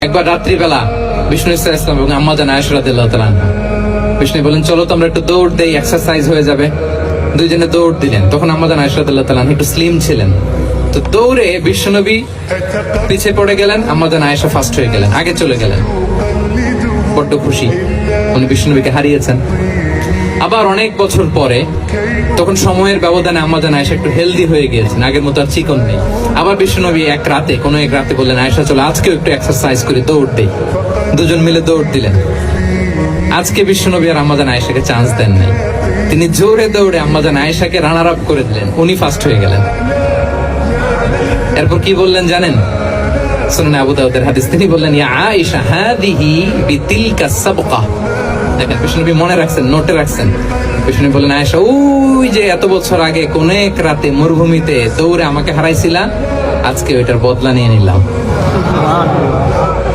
একবার রাত্রিবেলা বিষ্ণু ইসলাম এবং আম্মা জান আয়েশা রাদিয়াল্লাহু তাআলা আনহা, বিষ্ণু বলেন চলো তো আমরা একটু দৌড় দেই, এক্সারসাইজ হয়ে যাবে। দুইজনে দৌড় দিলেন। তখন আম্মা জান আয়েশা রাদিয়াল্লাহু তাআলা আনহা একটু স্লিম ছিলেন, তো দৌড়ে বিশ্বনবী পিছিয়ে পড়ে গেলেন, আম্মা জান আয়েশা ফার্স্ট হয়ে গেলেন, আগে চলে গেলেন। বড্ড খুশি, উনি বিশ্বনবীকে হারিয়েছেন। আবার অনেক বছর পরে, তখন সময়ের ব্যবধানে আম্মা জান আয়েশা একটু হেলদি হয়ে গিয়েছেন, আগের মতো আর চিকন নেই। আবার বিশ্বনবী এক রাতে বললেন, আয়েশা চলো আজকেও একটু এক্সারসাইজ করে দৌড় দেই। দুজন মিলে দৌড় দিলেন। আজকে বিশ্বনবী আর আম্মা জান আয়েশাকে চান্স দেন নাই, তিনি জোরে দৌড়ে আম্মা জান আয়েশাকে রানার আপ করে দিলেন, উনি ফার্স্ট হয়ে গেলেন। এরপর কি বললেন জানেন? সুনান আবু দাউদের হাদিস, তিনি বললেন, ইয়া আয়েশা হাদিহি বিতিলকা সাবকা। দেখেন বিশ্বনবী মনে রাখছেন, নোটে রাখছেন। বিষ্ণু বললেন, আয়েশা ওই যে এত বছর আগে কোন এক রাতে মরুভূমিতে দৌড়ে আমাকে হারাইছিলা, আজকে ওইটার বদলা নিয়ে নিলাম।